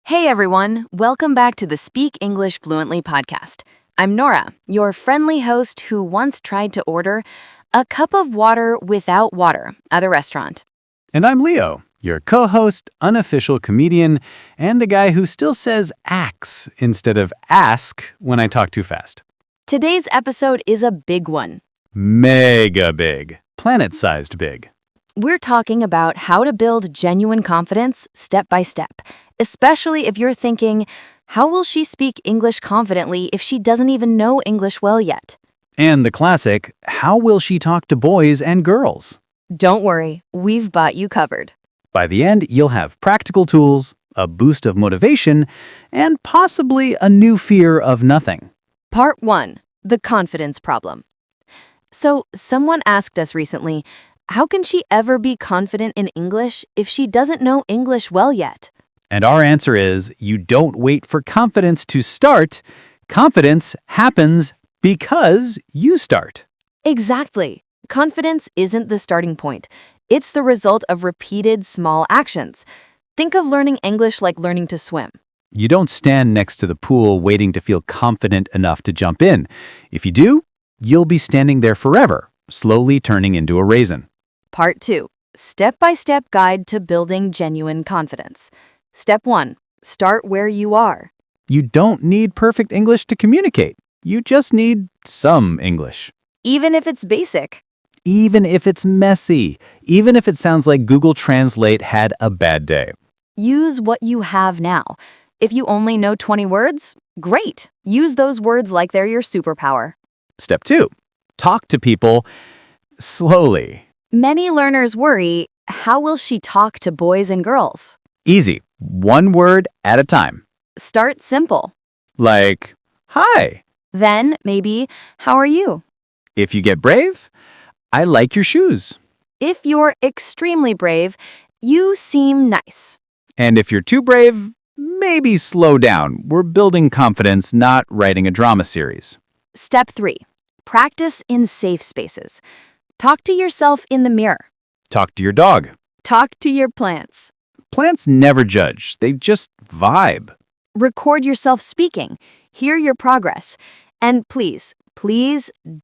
Hey everyone, welcome back to the Speak English Fluently podcast. I'm Nora, your friendly host who once tried to order a cup of water without water at a restaurant. And I'm Leo, your co-host, unofficial comedian, and the guy who still says ax instead of ask when I talk too fast. Today's episode is a big one. Mega big. Planet-sized big. We're talking about how to build genuine confidence step by step, especially if you're thinking, how will she speak English confidently if she doesn't even know English well yet? And the classic, how will she talk to boys and girls? Don't worry, we've got you covered. By the end, you'll have practical tools, a boost of motivation, and possibly a new fear of nothing. Part 1. The confidence problem. So, someone asked us recently, how can she ever be confident in English if she doesn't know English well yet? And our answer is, you don't wait for confidence to start. Confidence happens because you start. Exactly. Confidence isn't the starting point. It's the result of repeated small actions. Think of learning English like learning to swim. You don't stand next to the pool waiting to feel confident enough to jump in. If you do, you'll be standing there forever, slowly turning into a raisin. Part 2. Step-by-step guide to building genuine confidence. Step 1. Start where you are. You don't need perfect English to communicate. You just need some English. Even if it's basic. Even if it's messy. Even if it sounds like Google Translate had a bad day. Use what you have now. If you only know 20 words, great. Use those words like they're your superpower. Step 2. Talk to people slowly. Many learners worry, how will she talk to boys and girls? Easy. One word at a time. Start simple. Like, hi. Then, maybe, how are you? If you get brave, I like your shoes. If you're extremely brave, you seem nice. And if you're too brave, maybe slow down. We're building confidence, not writing a drama series. Step 3. Practice in safe spaces. Talk to yourself in the mirror. Talk to your dog. Talk to your plants. Plants never judge. They just vibe. Record yourself speaking. Hear your progress. And please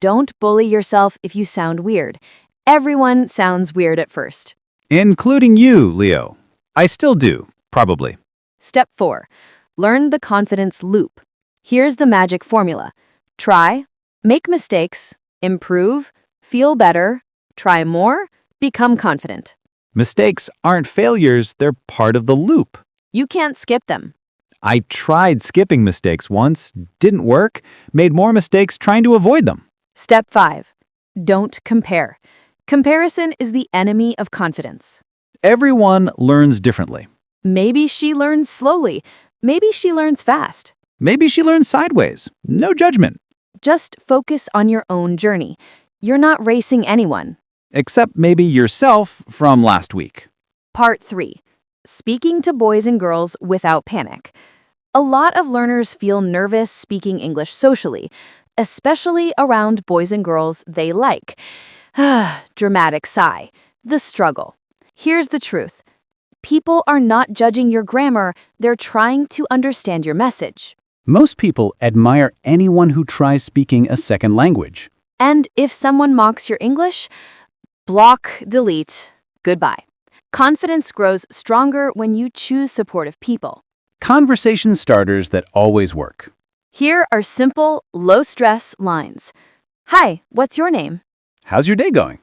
don't bully yourself if you sound weird. Everyone sounds weird at first. Including you, Leo. I still do, probably. Step 4. Learn the confidence loop. Here's the magic formula. Try, make mistakes, improve, feel better, try more, become confident. Mistakes aren't failures, they're part of the loop. You can't skip them. I tried skipping mistakes once, didn't work, made more mistakes trying to avoid them. Step 5. Don't compare. Comparison is the enemy of confidence. Everyone learns differently. Maybe she learns slowly. Maybe she learns fast. Maybe she learns sideways. No judgment. Just focus on your own journey. You're not racing anyone. Except maybe yourself from last week. Part 3. Speaking to boys and girls without panic. A lot of learners feel nervous speaking English socially, especially around boys and girls they like. Dramatic sigh. The struggle. Here's the truth. People are not judging your grammar, they're trying to understand your message. Most people admire anyone who tries speaking a second language. And if someone mocks your English, block, delete, goodbye. Confidence grows stronger when you choose supportive people. Conversation starters that always work. Here are simple, low-stress lines. Hi, what's your name? How's your day going?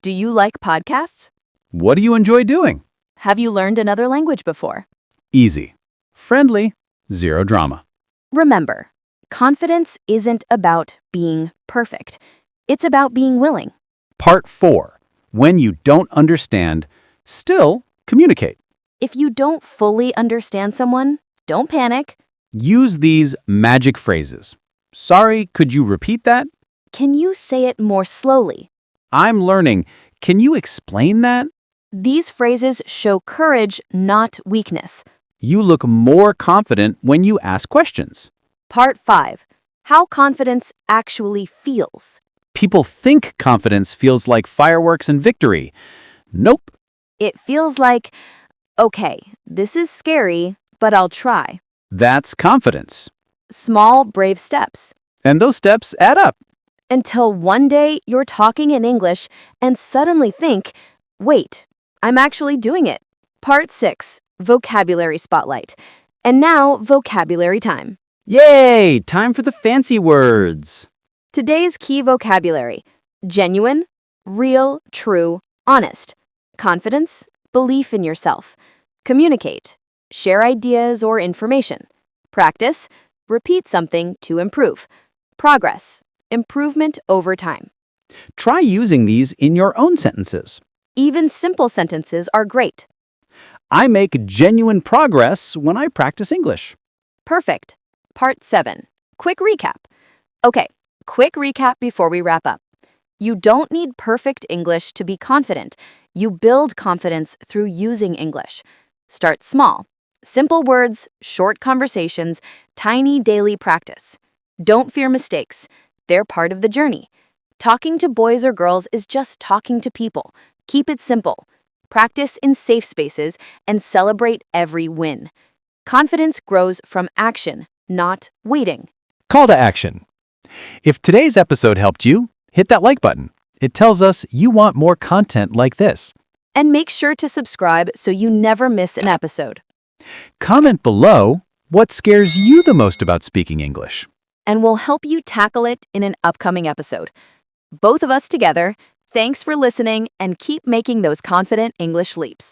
Do you like podcasts? What do you enjoy doing? Have you learned another language before? Easy. Friendly. Zero drama. Remember, confidence isn't about being perfect. It's about being willing. Part 4. When you don't understand, still communicate. If you don't fully understand someone, don't panic. Use these magic phrases. Sorry, could you repeat that? Can you say it more slowly? I'm learning. Can you explain that? These phrases show courage, not weakness. You look more confident when you ask questions. Part 5. How confidence actually feels. People think confidence feels like fireworks and victory. Nope. It feels like, okay, this is scary, but I'll try. That's confidence. Small, brave steps. And those steps add up. Until one day you're talking in English and suddenly think, wait, I'm actually doing it. Part 6, Vocabulary Spotlight. And now, vocabulary time. Yay! Time for the fancy words. Today's key vocabulary: genuine, real, true, honest, confidence, belief in yourself, communicate, share ideas or information, practice, repeat something to improve, progress, improvement over time. Try using these in your own sentences. Even simple sentences are great. I make genuine progress when I practice English. Perfect. Part 7. Quick recap. Okay, quick recap before we wrap up. You don't need perfect English to be confident. You build confidence through using English. Start small. Simple words, short conversations, tiny daily practice. Don't fear mistakes. They're part of the journey. Talking to boys or girls is just talking to people. Keep it simple. Practice in safe spaces and celebrate every win. Confidence grows from action, not waiting. Call to action. If today's episode helped you, hit that like button. It tells us you want more content like this. And make sure to subscribe so you never miss an episode. Comment below what scares you the most about speaking English. And we'll help you tackle it in an upcoming episode. Both of us together, thanks for listening and keep making those confident English leaps.